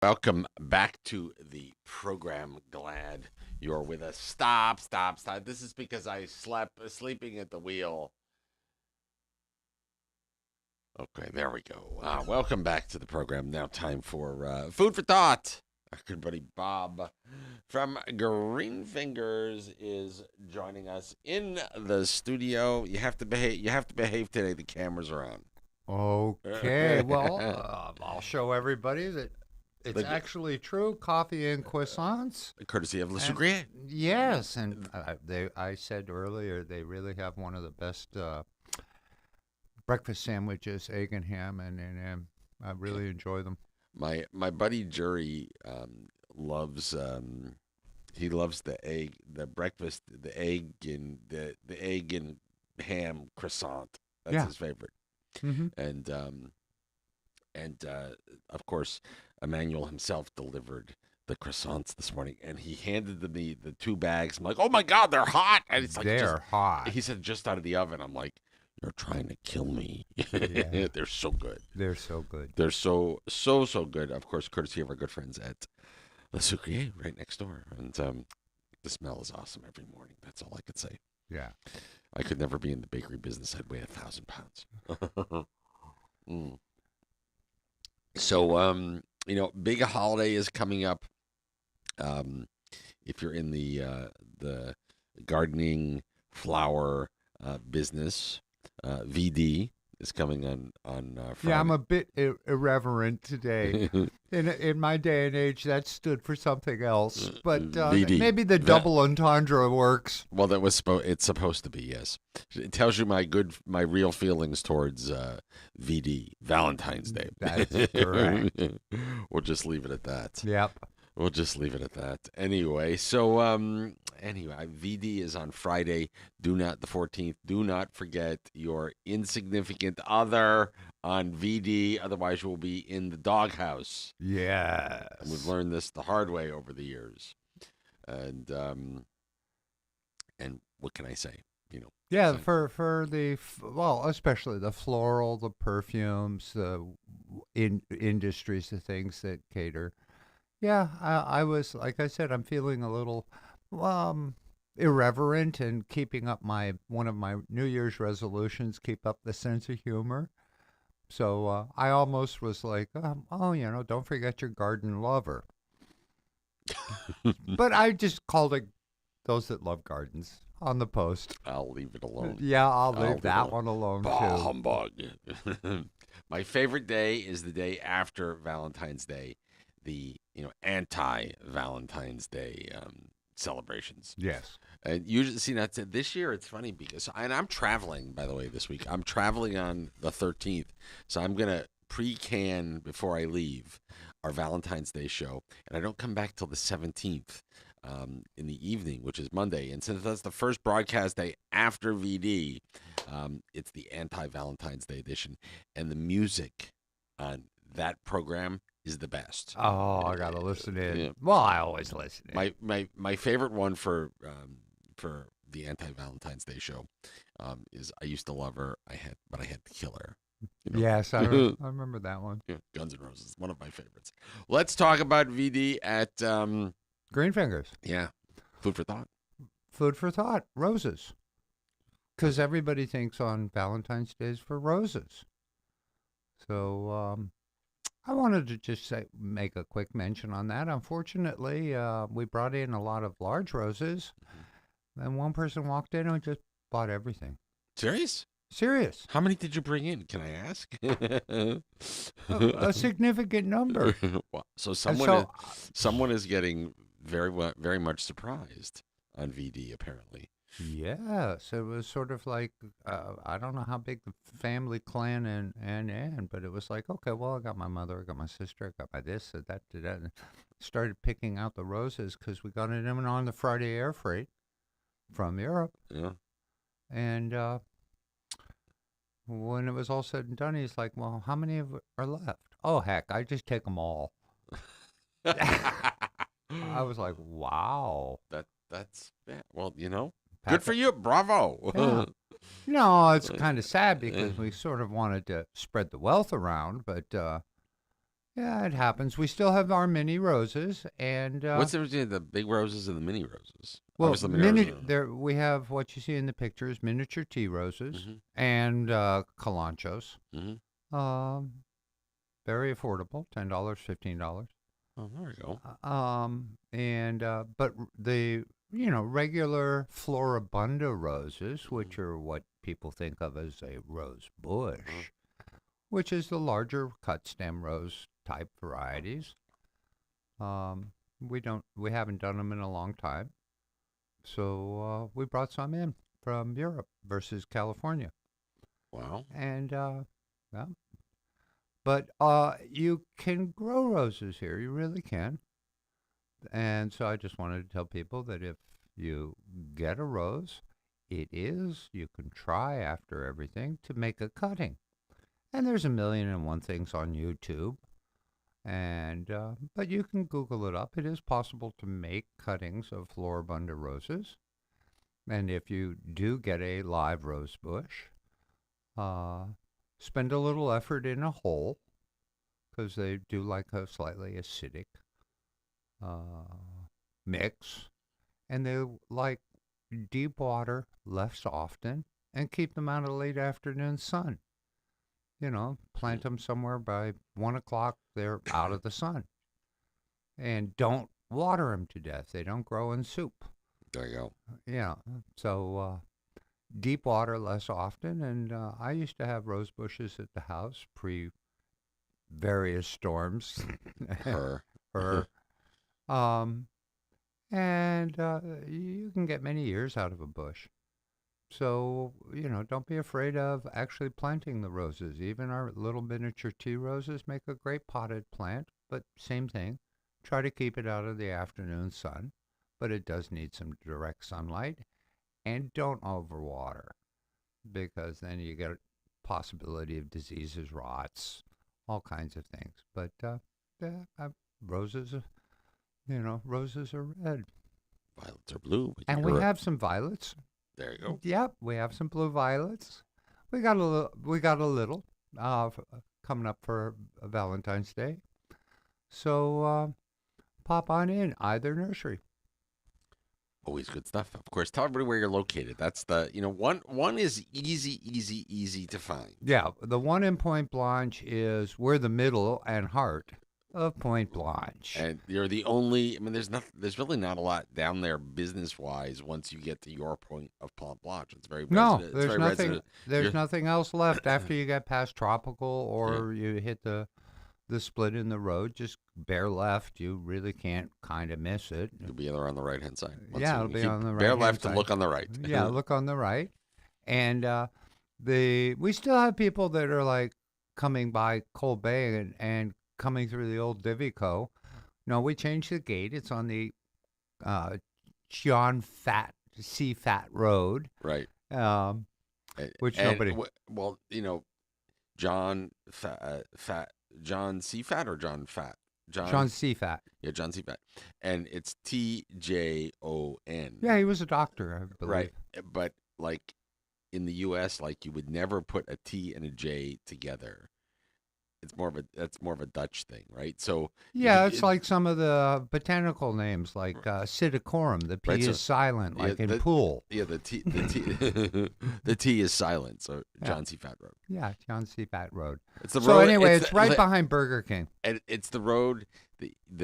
Welcome back to the program. Glad you're with us. Stop, stop, stop. This is because I slept sleeping at the wheel. Okay, there we go. Welcome back to the program. Now, time for food for thought. Our good buddy Bob from Greenfingers is joining us in the studio. You have to behave. You have to behave today. The cameras are on. Okay, well, I'll show everybody that it's The actually true. Coffee and croissants, courtesy of Le and Sucre. yes, and I said earlier they really have one of the best breakfast sandwiches, egg and ham, and I really enjoy them. My buddy Jury loves he loves the breakfast, the egg and ham croissant. That's Yeah. his favorite. Hmm. And of course, Emmanuel himself delivered the croissants this morning, and he handed me the two bags. I'm like, oh my god, they're hot! And it's like just They're hot. he said just out of the oven. I'm like, you're trying to kill me. Yeah, They're so good. they're so good. They're so good. Of course, courtesy of our good friends at Le Sucrier right next door. And the smell is awesome every morning. That's all I could say. Yeah. I could never be in the bakery business. I'd weigh 1,000 pounds. Mm. So, big holiday is coming up. Um, if you're in the gardening flower business, VD is coming on Yeah, I'm Friday. a bit irreverent today. In my day and age, that stood for something else, but VD. maybe the double entendre works. Well, it's supposed to be, yes. It tells you my real feelings towards VD, Valentine's Day. That's correct. We'll just leave it at that. Yep. We'll just leave it at that. Anyway, so VD is on Friday. The 14th. Do not forget your insignificant other on VD. Otherwise, you will be in the doghouse. And we've Yes. learned this the hard way over the years. And what can I say? You know, Yeah, so, for well, especially the floral, the perfumes, the in industries, the things that cater. Yeah, I was like I said, I'm feeling a little um irreverent and keeping up my one of my New Year's resolutions, keep up the sense of humor. So I almost was like, oh, don't forget your garden lover. But I just called it those that love gardens on the post. I'll leave it alone. Yeah, I'll I'll leave leave it that alone. one alone Bah too. humbug. My favorite day is the day after Valentine's Day, the anti Valentine's Day celebrations. Yes. And usually, see, that's it. This year it's funny because and I'm traveling, by the way, this week. I'm traveling on the 13th, so I'm gonna pre-can before I leave our Valentine's Day show, and I don't come back till the 17th in the evening, which is Monday. And since that's the first broadcast day after VD, it's the anti-Valentine's Day edition, and the music on that program is the best. Oh, I gotta listen Yeah. in. Well, I always listen in. My favorite one for the anti Valentine's Day show is I used to love her. But I had to kill her. Yes, You I remember that one. yeah, Guns N' Roses, one of my favorites. Let's talk about VD at Greenfingers. yeah, food for thought. Food for thought. Roses. Because everybody thinks on Valentine's Day is for roses. So I wanted to just make a quick mention on that. Unfortunately, we brought in a lot of large roses, and one person walked in and just bought everything. Serious? Serious. How many did you bring in? Can I ask? A significant number. Well, so And so, someone is getting very much surprised on VD apparently. yes, it was sort of like I don't know how big the family clan and but it was like, okay, well, I got my mother, I got my sister, I got my this, that, and started picking out the roses because we got it in on the Friday air freight from Europe, Yeah. and when it was all said and done, he's like, well, how many are left? Oh, heck, I just take them all. I was like, wow. That's yeah. Well, good Pack for you. Bravo. Yeah. No, it's kind of sad because we sort of wanted to spread the wealth around, but Yeah, it happens. We still have our mini roses, and What's the difference between the big roses and the mini roses? well, Obviously, mini roses. there we have what you see in the pictures: miniature tea roses Mm-hmm. and calanchos. Mm-hmm. Um, very affordable, $10, $15. Oh, there you go. And but the regular floribunda roses, Mm-hmm. which are what people think of as a rose bush, Uh-huh. which is the larger cut stem rose type varieties. We haven't done them in a long time, so we brought some in from Europe versus California, Wow. and yeah, but you can grow roses here. You really can. And so I just wanted to tell people that if you get a rose, you can try after everything to make a cutting. And there's a million and one things on YouTube. And, but you can Google it up. It is possible to make cuttings of floribunda roses. And if you do get a live rose bush, uh, spend a little effort in a hole because they do like a slightly acidic uh, mix, and they like deep water less often and keep them out of late afternoon sun. Plant them somewhere by 1 o'clock, they're out of the sun. And don't water them to death. They don't grow in soup. There you go. Yeah. So deep water less often. And I used to have rose bushes at the house pre various storms. Her. Her. Um, and you can get many years out of a bush. So, don't be afraid of actually planting the roses. Even our little miniature tea roses make a great potted plant, but same thing. Try to keep it out of the afternoon sun, but it does need some direct sunlight. And don't overwater because then you get a possibility of diseases, rots, all kinds of things. But roses, roses are red. Violets are blue. And we have some violets. There you go. Yep, we have some blue violets. We got a little coming up for Valentine's Day. So pop on in either nursery. Always good stuff. Of course, tell everybody where you're located. That's one is easy to find. Yeah, the one in Point Blanche is we're the middle and heart of Point Blanche. And you're the only. I mean, there's really not a lot down there business wise. Once you get to your point of Point Blanche, it's very no, resident, there's very nothing. resident. There's nothing else left after you get past tropical or you hit the split in the road. Just bare left. You really can't kind of miss it. You'll be there on the right hand side. Yeah, it'll be on the right. Bare left side. to look on the right. Yeah, look on the right. And we still have people that are like coming by Cold Bay and coming through the old Divico. No, we changed the gate. It's on the John C. Fat Road. Right. Which and, nobody. Well, John John C. Fat or John Fat? John C. Fat. Yeah, John C. Fat. And it's TJON. Yeah, he was a doctor, I believe. Right. But like in the US, like you would never put a T and a J together. That's more of a Dutch thing, right? So yeah, it's like some of the botanical names, like psittacorum. The P Right, so- is silent, like in the- pool. yeah, the T the T is silent. So John C. Fat Road. Yeah, John C. Fat Road. It's the So road. anyway, it's right behind Burger King. And it's the road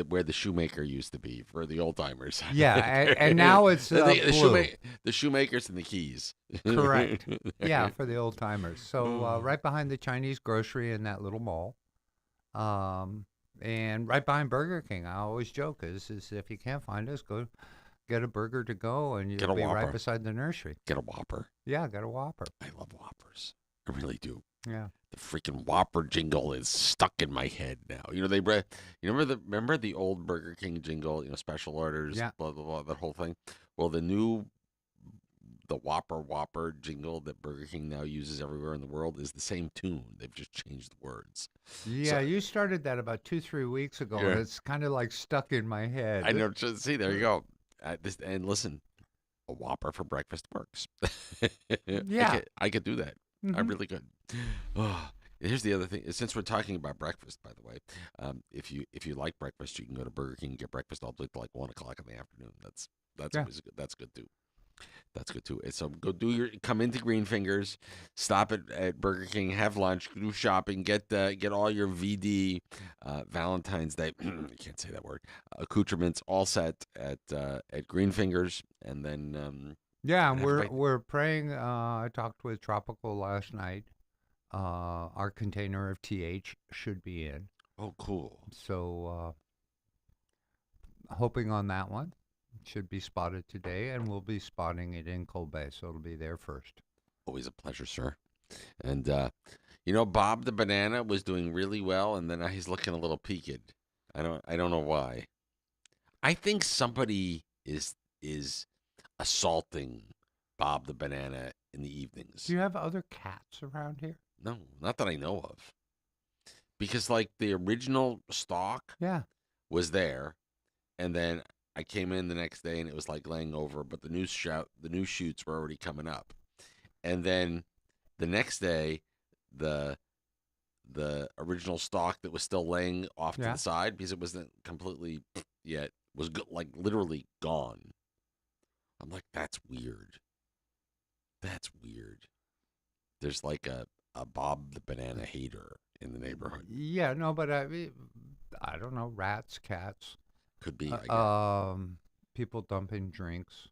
where the shoemaker used to be for the old timers. Yeah, and now it's blue. The shoemakers and the keys. Correct. Yeah, for the old timers. So right behind the Chinese grocery in that little mall, and right behind Burger King. I always joke is if you can't find us, go get a burger to go, and you'll be right beside the nursery. Get a Whopper. Yeah, get a Whopper. I love Whoppers. I really do. Yeah. The freaking Whopper jingle is stuck in my head now. Remember the old Burger King jingle, special orders, Yeah. blah blah blah, that whole thing. Well, the Whopper jingle that Burger King now uses everywhere in the world is the same tune. They've just changed the words. Yeah, you started that about 2-3 weeks ago, and it's kind of like stuck in my head. I know. See, there you go. And listen, a Whopper for breakfast works. Yeah. I could do that. I really could. Oh, Here's the other thing. Since we're talking about breakfast, by the way, if you like breakfast, you can go to Burger King and get breakfast all the way to like 1 o'clock in the afternoon. That's Yeah. always good. That's good too. That's good too. So come into Greenfingers, stop at Burger King, have lunch, do shopping, get all your VD Valentine's Day. I can't say that word. Accoutrements all set at Greenfingers, and then Yeah, and have a great. we're praying. I talked with Tropical last night. Our container of TH should be in, Oh, cool. so hoping on that one. Should be spotted today, and we'll be spotting it in Cold Bay, so it'll be there first. Always a pleasure, sir. And Bob the banana was doing really well, and then he's looking a little peaked. I don't know why. I think somebody is assaulting Bob the banana in the evenings. Do you have other cats around here? No, not that I know of. Because like the original stock Yeah. was there, and then I came in the next day and it was like laying over, but the new shoots were already coming up. And then the next day, the the original stock that was still laying off to Yeah. the side because it wasn't completely yet was like literally gone. I'm like, that's weird. That's weird. There's like a Bob the banana hater in the neighborhood. Yeah, no, but I don't know, rats, cats, Could be, I guess. people dumping drinks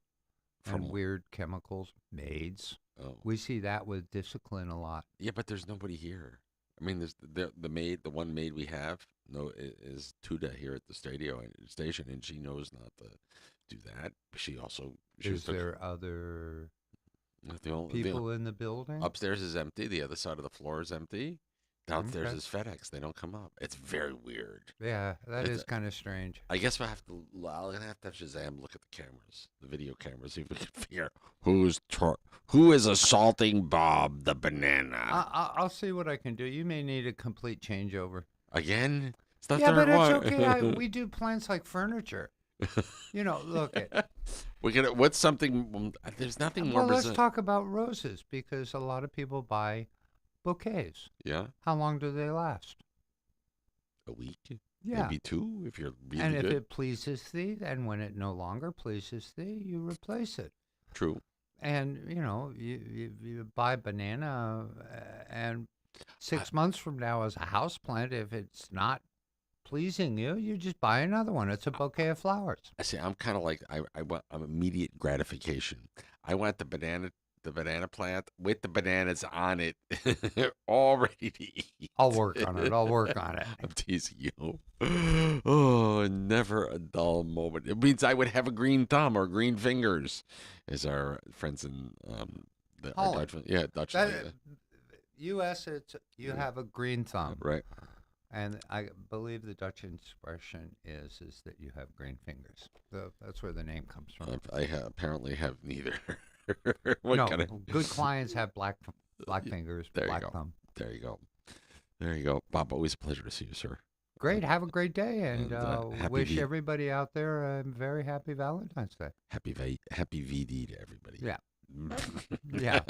and From weird chemicals, maids. oh We see that with discipline a lot. yeah, but there's nobody here. I mean, there's the maid, the one maid we have. No, is Tuda here at the station, and she knows not to do that. She also she Is took there other the only people in the building? upstairs is empty. The other side of the floor is empty. Downstairs Okay. is FedEx. They don't come up. It's very weird. Yeah, that It's, is kind of strange. I guess we'll have to. I'm gonna have to have Shazam look at the cameras, the video cameras, see if we can figure out who is assaulting Bob the banana I'll see what I can do. You may need a complete changeover. again. It's the Yeah, third but it's one. okay. We do plants like furniture. Look at. We're gonna. What's something? There's nothing more Well, let's bizarre. talk about roses because a lot of people buy bouquets. Yeah, How long do they last? a week, Yeah. maybe two, if you're really And if good. it pleases thee, and when it no longer pleases thee, you replace it. True. And, you buy banana, and I, 6 months from now as a house plant, if it's not pleasing you, you just buy another one. It's a bouquet of flowers. I see. I'm kind of like I want immediate gratification. I want the banana plant with the bananas on it, all ready to eat. I'll work on it. I'll work on it. I'm teasing you. Oh, never a dull moment. It means I would have a green thumb or green fingers, as our friends in our Holland. Dutch, yeah, Dutch, That, U.S., you yeah, have a green thumb. right. And I believe the Dutch expression is that you have green fingers. So that's where the name comes from. Apparently have neither. What No, kind of? good clients have black fingers, There you black go. thumb. There you go. There you go, Bob. Always a pleasure to see you, sir. Great. Have a great day, and And happy wish V- everybody out there a very happy Valentine's Day. happy VD to everybody. Yeah. Yeah.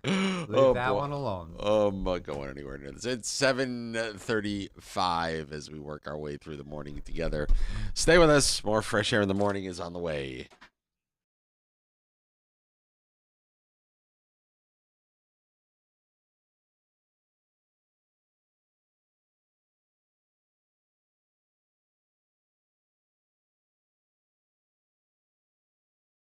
Leave Oh that boy. one alone. I'm not going anywhere near this. It's 7:35 as we work our way through the morning together. Stay with us. More fresh air in the morning is on the way.